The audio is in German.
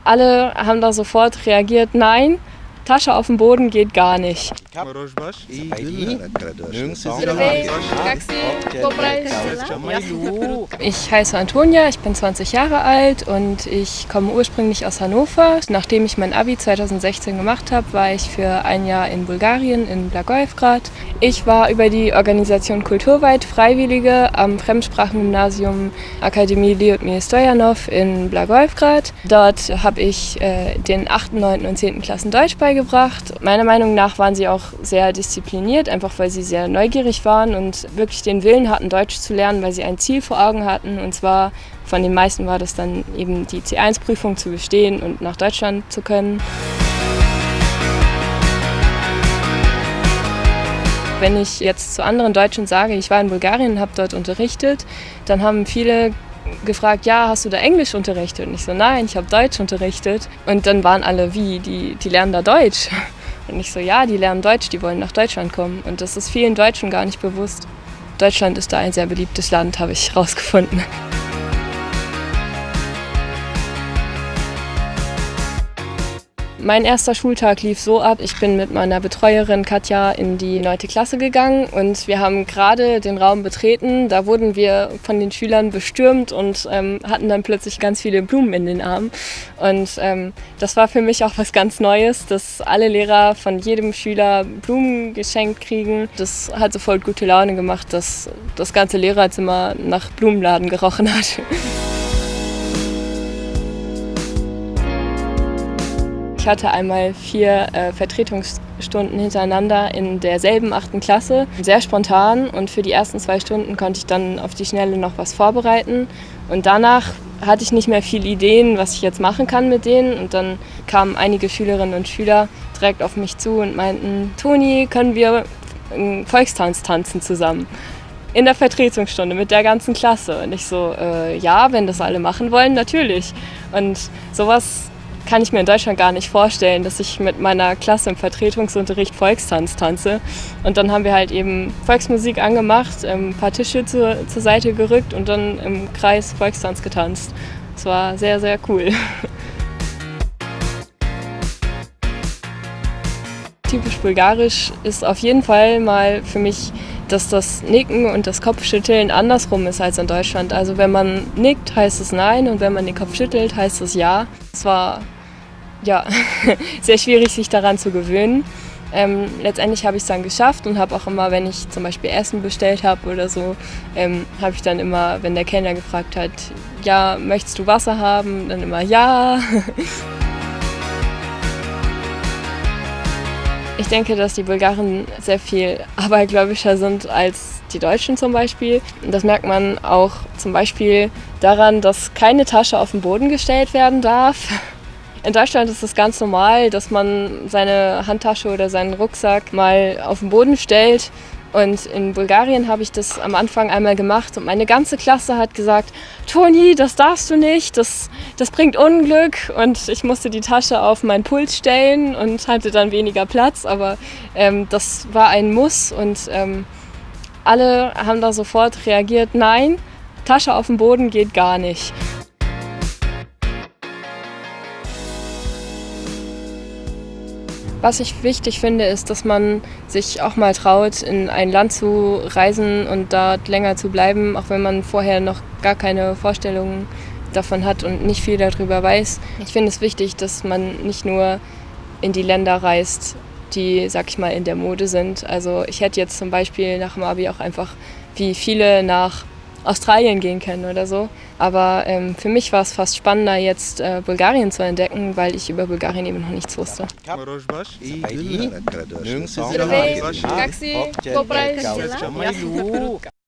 Alle haben da sofort reagiert, nein, Tasche auf dem Boden geht gar nicht. Ich heiße Antonia, ich bin 20 Jahre alt und ich komme ursprünglich aus Hannover. Nachdem ich mein Abi 2016 gemacht habe, war ich für ein Jahr in Bulgarien, in Blagoevgrad. Ich war über die Organisation Kulturweit Freiwillige am Fremdsprachengymnasium Akademie Lyudmil Stojanov in Blagoevgrad. Dort habe ich den 8., 9. und 10. Klassen Deutsch beigebracht. Meiner Meinung nach waren sie auch sehr diszipliniert, einfach weil sie sehr neugierig waren und wirklich den Willen hatten, Deutsch zu lernen, weil sie ein Ziel vor Augen hatten. Und zwar von den meisten war das dann eben die C1-Prüfung zu bestehen und nach Deutschland zu können. Wenn ich jetzt zu anderen Deutschen sage, ich war in Bulgarien und habe dort unterrichtet, dann haben viele gefragt, ja, hast du da Englisch unterrichtet? Und ich so, nein, ich habe Deutsch unterrichtet. Und dann waren alle, wie, die lernen da Deutsch? Und ich so, ja, die lernen Deutsch, die wollen nach Deutschland kommen. Und das ist vielen Deutschen gar nicht bewusst. Deutschland ist da ein sehr beliebtes Land, habe ich rausgefunden. Mein erster Schultag lief so ab, ich bin mit meiner Betreuerin Katja in die 9. Klasse gegangen und wir haben gerade den Raum betreten. Da wurden wir von den Schülern bestürmt und hatten dann plötzlich ganz viele Blumen in den Armen. Und das war für mich auch was ganz Neues, dass alle Lehrer von jedem Schüler Blumen geschenkt kriegen. Das hat sofort gute Laune gemacht, dass das ganze Lehrerzimmer nach Blumenladen gerochen hat. Ich hatte einmal 4 Vertretungsstunden hintereinander in derselben 8. Klasse, sehr spontan, und für die ersten 2 Stunden konnte ich dann auf die Schnelle noch was vorbereiten. Und danach hatte ich nicht mehr viele Ideen, was ich jetzt machen kann mit denen. Und dann kamen einige Schülerinnen und Schüler direkt auf mich zu und meinten, Toni, können wir einen Volkstanz tanzen zusammen? In der Vertretungsstunde mit der ganzen Klasse. Und ich so, ja, wenn das alle machen wollen, natürlich. Und sowas kann ich mir in Deutschland gar nicht vorstellen, dass ich mit meiner Klasse im Vertretungsunterricht Volkstanz tanze. Und dann haben wir halt eben Volksmusik angemacht, ein paar Tische zur Seite gerückt und dann im Kreis Volkstanz getanzt. Das war sehr, sehr cool. Typisch bulgarisch ist auf jeden Fall mal für mich, dass das Nicken und das Kopfschütteln andersrum ist als in Deutschland. Also wenn man nickt, heißt es Nein, und wenn man den Kopf schüttelt, heißt es Ja. Es war sehr schwierig, sich daran zu gewöhnen. Letztendlich habe ich es dann geschafft und habe auch immer, wenn ich zum Beispiel Essen bestellt habe oder so, habe ich dann immer, wenn der Kellner gefragt hat, ja, möchtest du Wasser haben, dann immer ja. Ich denke, dass die Bulgaren sehr viel abergläubischer sind als die Deutschen zum Beispiel. Das merkt man auch zum Beispiel daran, dass keine Tasche auf den Boden gestellt werden darf. In Deutschland ist es ganz normal, dass man seine Handtasche oder seinen Rucksack mal auf den Boden stellt. Und in Bulgarien habe ich das am Anfang einmal gemacht und meine ganze Klasse hat gesagt, Toni, das darfst du nicht, das bringt Unglück. Und ich musste die Tasche auf meinen Puls stellen und hatte dann weniger Platz, aber das war ein Muss und alle haben da sofort reagiert, nein, Tasche auf dem Boden geht gar nicht. Was ich wichtig finde, ist, dass man sich auch mal traut, in ein Land zu reisen und dort länger zu bleiben, auch wenn man vorher noch gar keine Vorstellungen davon hat und nicht viel darüber weiß. Ich finde es wichtig, dass man nicht nur in die Länder reist, die, sag ich mal, in der Mode sind. Also ich hätte jetzt zum Beispiel nach dem Abi auch einfach, wie viele, nach Australien gehen können oder so. Aber für mich war es fast spannender, jetzt Bulgarien zu entdecken, weil ich über Bulgarien eben noch nichts wusste.